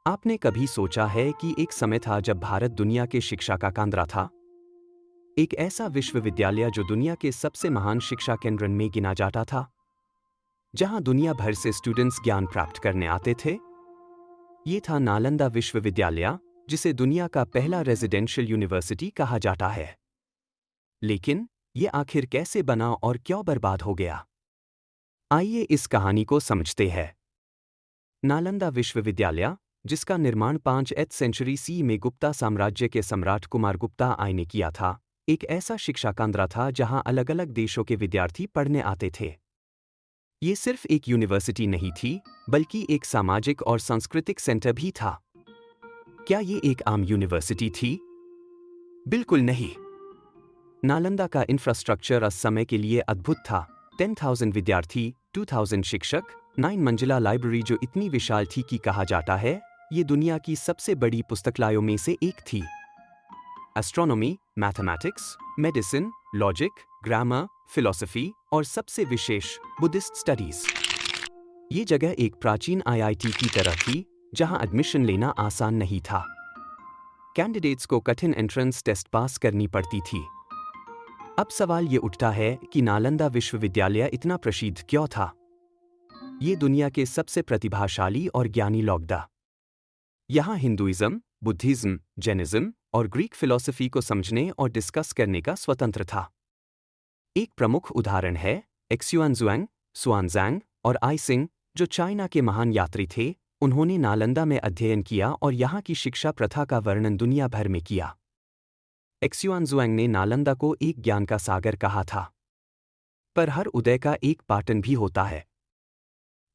आपने कभी सोचा है कि एक समय था जब भारत दुनिया के शिक्षा का केंद्र था? एक ऐसा विश्वविद्यालय जो दुनिया के सबसे महान शिक्षा केंद्र में गिना जाता था, जहां दुनिया भर से स्टूडेंट्स ज्ञान प्राप्त करने आते थे। ये था नालंदा विश्वविद्यालय, जिसे दुनिया का पहला रेजिडेंशियल यूनिवर्सिटी कहा जाता है। लेकिन ये आखिर कैसे बना और क्यों बर्बाद हो गया? आइए इस कहानी को समझते हैं। नालंदा विश्वविद्यालय, जिसका निर्माण 5वीं सेंचुरी सी में गुप्ता साम्राज्य के सम्राट कुमारगुप्ता आई ने किया था, एक ऐसा शिक्षा केंद्र था जहां अलग अलग देशों के विद्यार्थी पढ़ने आते थे। ये सिर्फ एक यूनिवर्सिटी नहीं थी, बल्कि एक सामाजिक और सांस्कृतिक सेंटर भी था। क्या ये एक आम यूनिवर्सिटी थी? बिल्कुल नहीं। नालंदा का इंफ्रास्ट्रक्चर उस समय के लिए अद्भुत था। 10,000 विद्यार्थी, 2,000 शिक्षक, 9 मंजिला लाइब्रेरी जो इतनी विशाल थी कि कहा जाता है ये दुनिया की सबसे बड़ी पुस्तकालयों में से एक थी। Astronomy, mathematics, medicine, logic, grammar, philosophy और सबसे विशेष बुद्धिस्ट स्टडीज। ये जगह एक प्राचीन आईआईटी की तरह थी, जहां एडमिशन लेना आसान नहीं था। कैंडिडेट्स को कठिन एंट्रेंस टेस्ट पास करनी पड़ती थी। अब सवाल ये उठता है कि नालंदा विश्वविद्यालय इतना प्रसिद्ध क्यों था? ये दुनिया के सबसे प्रतिभाशाली और ज्ञानी लोग थे। यहाँ हिंदुइज्म, बुद्धिज्म, जैनिज्म और ग्रीक फिलॉसफी को समझने और डिस्कस करने का स्वतंत्र था। एक प्रमुख उदाहरण है एक्सुआनजुआंग, सुआनजांग और आईसिंग, जो चाइना के महान यात्री थे। उन्होंने नालंदा में अध्ययन किया और यहाँ की शिक्षा प्रथा का वर्णन दुनिया भर में किया। एक्सुआनजुआंग ने नालंदा को एक ज्ञान का सागर कहा था। पर हर उदय का एक पाटन भी होता है।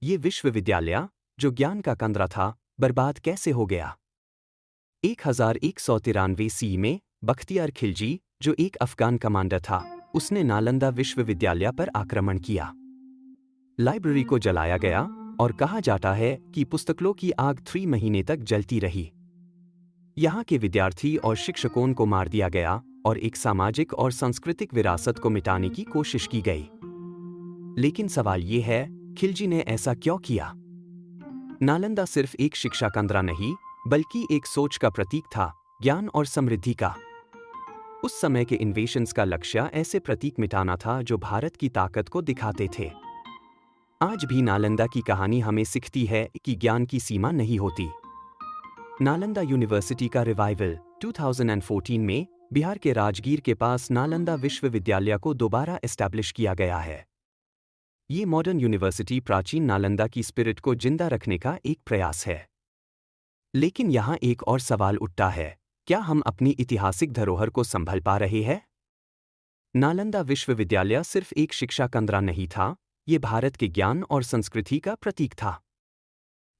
ये विश्वविद्यालय, जो ज्ञान का केंद्र था, बर्बाद कैसे हो गया? 1193 सी में बख्तियार खिलजी, जो एक अफगान कमांडर था, उसने नालंदा विश्वविद्यालय पर आक्रमण किया। लाइब्रेरी को जलाया गया और कहा जाता है कि पुस्तकों की आग 3 महीने तक जलती रही। यहाँ के विद्यार्थी और शिक्षकों को मार दिया गया और एक सामाजिक और सांस्कृतिक विरासत को मिटाने की कोशिश की गई। लेकिन सवाल ये है, खिलजी ने ऐसा क्यों किया? नालंदा सिर्फ एक शिक्षा केंद्र नहीं, बल्कि एक सोच का प्रतीक था, ज्ञान और समृद्धि का। उस समय के इन्वेशंस का लक्ष्य ऐसे प्रतीक मिटाना था जो भारत की ताकत को दिखाते थे। आज भी नालंदा की कहानी हमें सिखाती है कि ज्ञान की सीमा नहीं होती। नालंदा यूनिवर्सिटी का रिवाइवल 2014 में बिहार के राजगीर के पास नालंदा विश्वविद्यालय को दोबारा एस्टैब्लिश किया गया है। ये मॉडर्न यूनिवर्सिटी प्राचीन नालंदा की स्पिरिट को जिंदा रखने का एक प्रयास है। लेकिन यहाँ एक और सवाल उठता है, क्या हम अपनी ऐतिहासिक धरोहर को संभाल पा रहे हैं? नालंदा विश्वविद्यालय सिर्फ एक शिक्षा केंद्र नहीं था, ये भारत के ज्ञान और संस्कृति का प्रतीक था।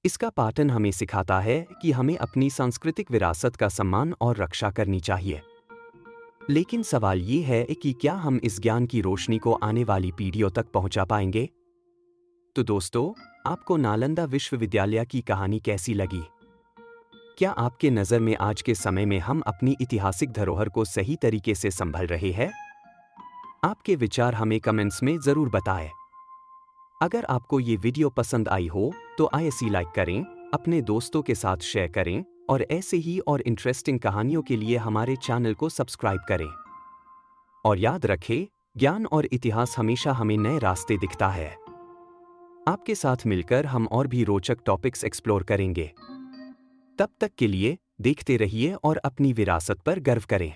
इसका पाठन हमें सिखाता है कि हमें अपनी सांस्कृतिक विरासत का सम्मान और रक्षा करनी चाहिए। लेकिन सवाल ये है कि क्या हम इस ज्ञान की रोशनी को आने वाली पीढ़ियों तक पहुंचा पाएंगे? तो दोस्तों, आपको नालंदा विश्वविद्यालय की कहानी कैसी लगी? क्या आपके नज़र में आज के समय में हम अपनी ऐतिहासिक धरोहर को सही तरीके से संभाल रहे हैं? आपके विचार हमें कमेंट्स में ज़रूर बताएं। अगर आपको ये वीडियो पसंद आई हो तो आइए लाइक करें, अपने दोस्तों के साथ शेयर करें और ऐसे ही और इंटरेस्टिंग कहानियों के लिए हमारे चैनल को सब्सक्राइब करें। और याद रखें, ज्ञान और इतिहास हमेशा हमें नए रास्ते दिखाता है। आपके साथ मिलकर हम और भी रोचक टॉपिक्स एक्सप्लोर करेंगे। तब तक के लिए देखते रहिए और अपनी विरासत पर गर्व करें।